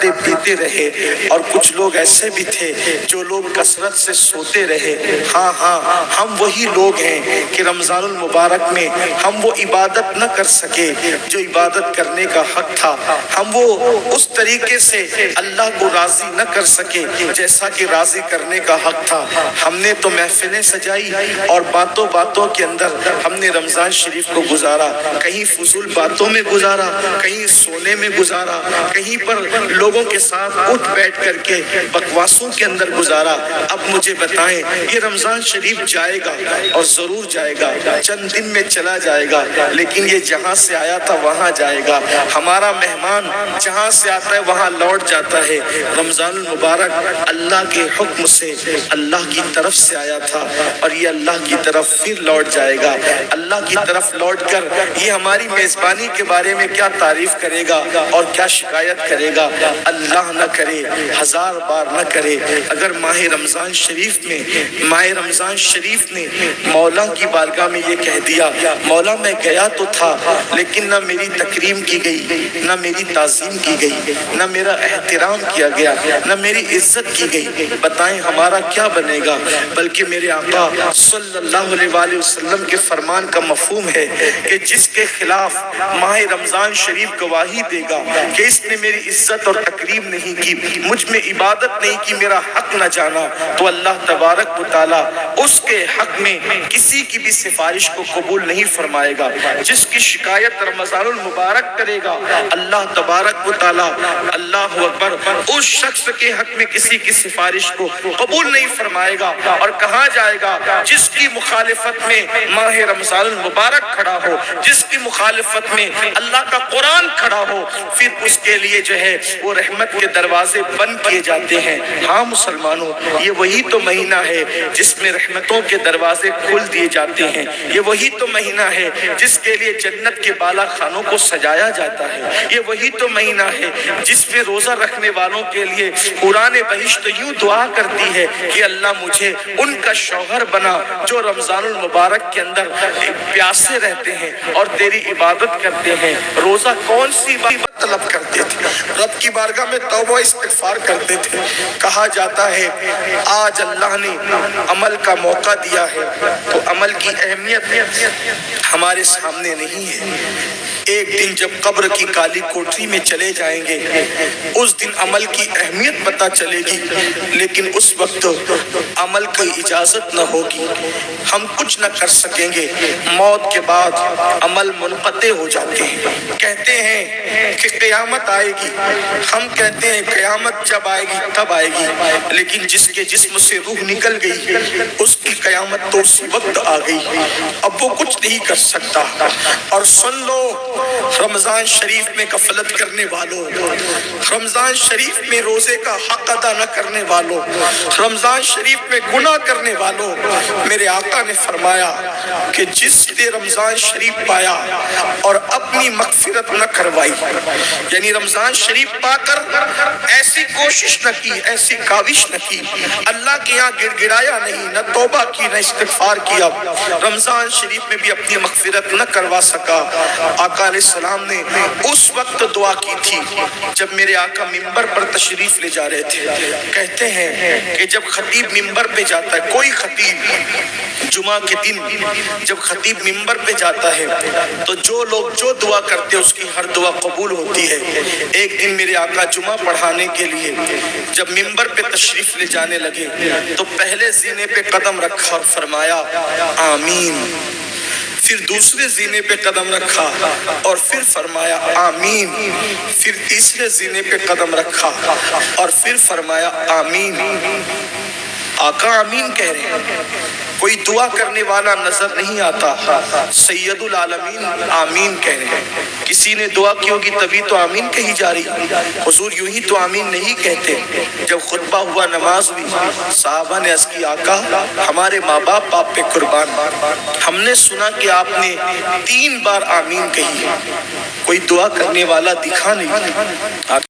پیتے رہے، اور کچھ لوگ ایسے بھی تھے جو لوگ کثرت سے سوتے رہے۔ ہاں ہم وہی لوگ ہیں کہ رمضان المبارک میں ہم وہ عبادت نہ کر سکے جو عبادت کرنے کا حق تھا، ہم وہ اس طریقے سے اللہ کو راضی نہ کر سکے جیسا کہ راضی کرنے کا حق تھا۔ ہم نے تو محفلیں سجائی اور باتوں باتوں کے اندر ہم نے رمضان شریف کو گزارا، کہیں فضول باتوں میں گزارا، کہیں سونے میں گزارا، کہیں پر لوگوں کے ساتھ اٹھ بیٹھ کر کے بکواسوں کے اندر گزارا۔ اب مجھے بتائیں، یہ رمضان شریف جائے گا اور ضرور جائے گا، چند دن میں چلا جائے گا، لیکن یہ جہاں سے آیا تھا وہاں جائے گا۔ ہمارا مہمان جہاں سے آتا ہے وہاں لوٹ جاتا ہے۔ رمضان المبارک اللہ کے حکم سے اللہ کی طرف سے آیا تھا، اور یہ اللہ کی طرف پھر لوٹ جائے گا۔ اللہ کی طرف لوٹ کر یہ ہماری میزبانی کے بارے میں کیا تعریف کرے گا اور کیا شکایت کرے گا؟ اللہ نہ کرے، ہزار بار نہ کرے، اگر ماہ رمضان شریف نے مولا کی بارگاہ میں یہ کہہ دیا، مولا میں گیا تو تھا لیکن نہ میری تکریم کی گئی، نہ میری تعظیم کی گئی، نہ میرا احترام کیا گیا، نہ میری عزت کی گئی، بتائیں ہمارا کیا بنے گا؟ بلکہ میرے آقا صلی اللہ علیہ وآلہ وسلم کے فرمان کا مفہوم ہے کہ جس کے خلاف ماہ رمضان شریف گواہی دے گا کہ اس نے میری عزت اور تکریم نہیں کی، مجھ میں عبادت نہیں کی، میرا حق نہ جانا، تو اللہ تبارک و تعالیٰ اس کے حق میں کسی کی بھی سفارش کو قبول نہیں فرمائے گا۔ جس کی شکایت رمضان المبارک کرے گا، اللہ تبارک و تعالیٰ، اللہ اکبر، اس شخص کے حق میں کسی کی سفارش کو قبول نہیں فرمائے گا۔ اور کہاں جائے گا؟ جس کی مخالفت میں ماہ رمضان المبارک کھڑا ہو، جس کی مخالفت میں اللہ کا قرآن کھڑا ہو، پھر اس کے لیے جو ہے وہ رحمت کے دروازے بند کیے جاتے ہیں۔ ہاں مسلمانوں، یہ وہی تو مہینہ ہے جس میں رحمتوں کے دروازے کھول دیے جاتے ہیں، یہ وہی تو مہینہ ہے جس کے لیے جنت کے بالا خانوں کو سجایا جاتا ہے، یہ وہی تو مہینہ ہے جس میں روزہ رکھنے والوں کے لیے قرآن بہشت یوں دعا کرتی ہے کہ اللہ مجھے ان کا شوہر بنا جو رمضان المبارک کے اندر پیاسے رہتے ہیں اور تیری عبادت کرتے ہیں۔ روزہ کون سی عبادت طلب کرتے تھے؟ رب کی بارگاہ میں توبہ استغفار کرتے تھے۔ کہا جاتا ہے آج اللہ نے عمل کا موقع دیا ہے تو عمل کی اہمیت ہمارے سامنے نہیں ہے۔ ایک دن جب قبر کی کالی کوٹری میں چلے جائیں گے، اس دن عمل کی اہمیت پتہ چلے گی، لیکن اس وقت عمل کی اجازت نہ ہوگی، ہم کچھ نہ کر سکیں گے۔ موت کے بعد عمل منقطع ہو جاتے ہیں۔ کہتے ہیں کہ قیامت آئے گی، ہم کہتے ہیں قیامت جب آئے گی تب آئے گی، لیکن جس کے جسم سے روح نکل گئی اس کی قیامت تو اسی وقت آ گئی، اب وہ کچھ نہیں کر سکتا۔ اور سن لو رمضان شریف میں غفلت کرنے والوں، رمضان شریف میں روزے کا حق ادا نہ کرنے والوں، رمضان شریف میں گناہ کرنے والوں، میرے آقا نے فرمایا کہ جس نے رمضان شریف پایا اور اپنی مغفرت نہ کروائی، یعنی رمضان شریف پا کر ایسی کوشش نہ کی، ایسی کاوش نہ کی، اللہ کے یہاں گڑ گڑایا نہیں، نہ توبہ کی، نہ استغفار کیا، رمضان شریف میں بھی اپنی مغفرت نہ کروا سکا۔ آقا علیہ السلام نے اس وقت دعا کی تھی جب میرے آقا منبر پر تشریف لے جا رہے تھے۔ کہتے ہیں کہ جب خطیب منبر پہ جاتا ہے، کوئی خطیب جمعہ کے دن جب خطیب منبر پہ جاتا ہے تو جو لوگ جو دعا کرتے ہیں اس کی ہر دعا قبول ہوتی ہے۔ ایک دن میرے آقا جمعہ پڑھانے کے لیے جب منبر پہ تشریف لے جانے لگے تو پہلے زینے پہ قدم رکھا اور فرمایا آمین، پھر دوسرے زینے پہ قدم رکھا اور پھر فرمایا آمین، پھر تیسرے زینے پہ قدم رکھا اور پھر فرمایا آمین۔ آقا آمین کہہ رہے ہیں، کوئی دعا کرنے والا نظر نہیں آتا، سید العالمین آمین کہہ رہے ہیں۔ کسی نے دعا کی ہوگی تبھی تو آمین کہی جا رہی، حضور یوں ہی تو آمین نہیں کہتے۔ جب خطبہ ہوا، نماز ہوئی، صحابہ نے عرض کی آقا ہمارے ماں باپ آپ پہ قربان، ہم نے سنا کہ آپ نے 3 بار آمین کہی، کوئی دعا کرنے والا دکھا نہیں۔